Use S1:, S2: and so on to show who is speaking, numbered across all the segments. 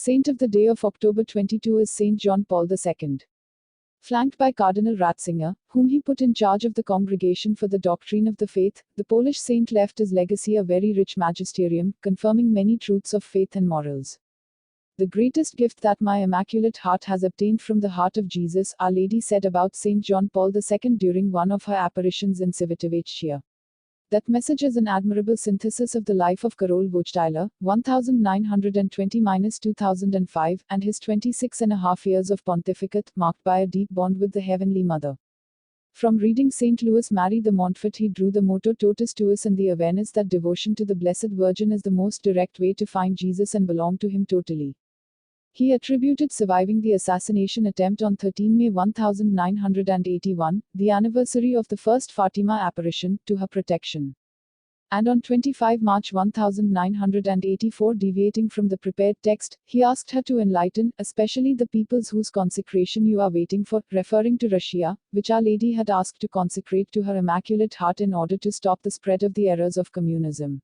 S1: Saint of the day of October 22 is Saint John Paul II. Flanked by Cardinal Ratzinger, whom he put in charge of the Congregation for the Doctrine of the Faith, the Polish saint left his legacy a very rich magisterium, confirming many truths of faith and morals. The greatest gift that my Immaculate Heart has obtained from the heart of Jesus, Our Lady said about Saint John Paul II during one of her apparitions in Civitavecchia. That message is an admirable synthesis of the life of Karol Wojtyla, 1920–2005, and his 26.5 years of pontificate, marked by a deep bond with the Heavenly Mother. From reading St. Louis Marie de Montfort, he drew the motto Totus Tuus and the awareness that devotion to the Blessed Virgin is the most direct way to find Jesus and belong to Him totally. He attributed surviving the assassination attempt on 13 May 1981, the anniversary of the first Fatima apparition, to her protection. And on 25 March 1984, deviating from the prepared text, he asked her to enlighten, especially the peoples whose consecration you are waiting for, referring to Russia, which Our Lady had asked to consecrate to her Immaculate Heart in order to stop the spread of the errors of communism.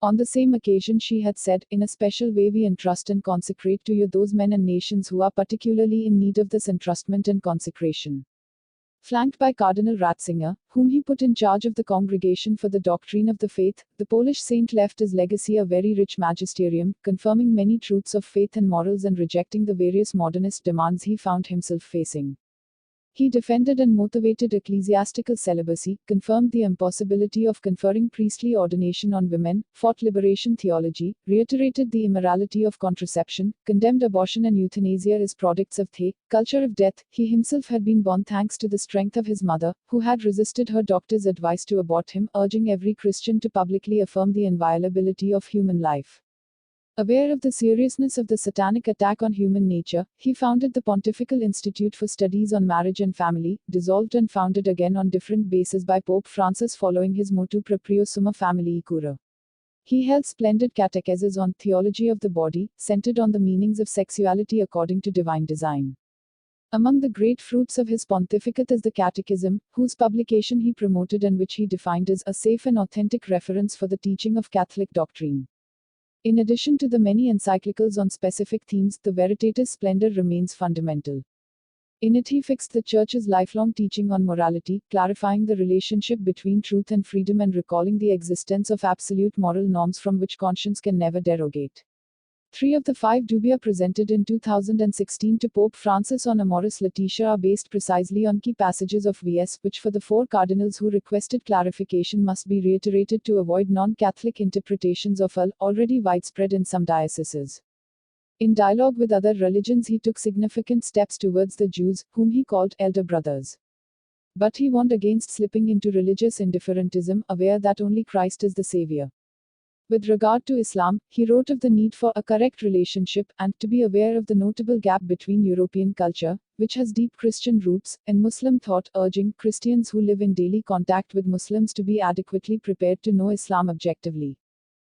S1: On the same occasion she had said, in a special way we entrust and consecrate to you those men and nations who are particularly in need of this entrustment and consecration. Flanked by Cardinal Ratzinger, whom he put in charge of the Congregation for the Doctrine of the Faith, the Polish saint left his legacy a very rich magisterium, confirming many truths of faith and morals and rejecting the various modernist demands he found himself facing. He defended and motivated ecclesiastical celibacy, confirmed the impossibility of conferring priestly ordination on women, fought liberation theology, reiterated the immorality of contraception, condemned abortion and euthanasia as products of the culture of death. He himself had been born thanks to the strength of his mother, who had resisted her doctor's advice to abort him, urging every Christian to publicly affirm the inviolability of human life. Aware of the seriousness of the satanic attack on human nature, he founded the Pontifical Institute for Studies on Marriage and Family, dissolved and founded again on different bases by Pope Francis following his motu proprio Summa Familiae Cura. He held splendid catecheses on theology of the body, centered on the meanings of sexuality according to divine design. Among the great fruits of his pontificate is the Catechism, whose publication he promoted and which he defined as a safe and authentic reference for the teaching of Catholic doctrine. In addition to the many encyclicals on specific themes, the Veritatis Splendor remains fundamental. In it he fixed the Church's lifelong teaching on morality, clarifying the relationship between truth and freedom and recalling the existence of absolute moral norms from which conscience can never derogate. 3 of the 5 dubia presented in 2016 to Pope Francis on Amoris Laetitia are based precisely on key passages of VS, which for the 4 cardinals who requested clarification must be reiterated to avoid non-Catholic interpretations of AL, already widespread in some dioceses. In dialogue with other religions he took significant steps towards the Jews, whom he called elder brothers. But he warned against slipping into religious indifferentism, aware that only Christ is the Savior. With regard to Islam, he wrote of the need for a correct relationship, and to be aware of the notable gap between European culture, which has deep Christian roots, and Muslim thought, urging Christians who live in daily contact with Muslims to be adequately prepared to know Islam objectively.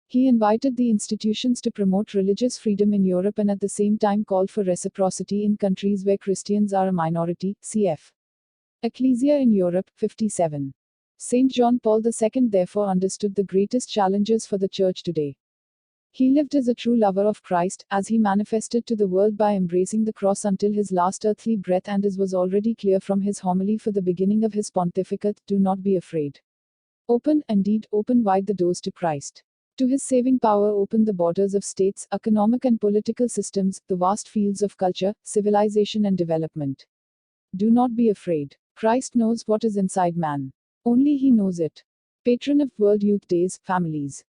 S1: He invited the institutions to promote religious freedom in Europe and at the same time called for reciprocity in countries where Christians are a minority, cf. Ecclesia in Europe, 57. Saint John Paul II therefore understood the greatest challenges for the Church today. He lived as a true lover of Christ, as he manifested to the world by embracing the cross until his last earthly breath, and as was already clear from his homily for the beginning of his pontificate, do not be afraid. Open, indeed, open wide the doors to Christ. To his saving power open the borders of states, economic and political systems, the vast fields of culture, civilization and development. Do not be afraid. Christ knows what is inside man. Only he knows it. Patron of World Youth Days, families.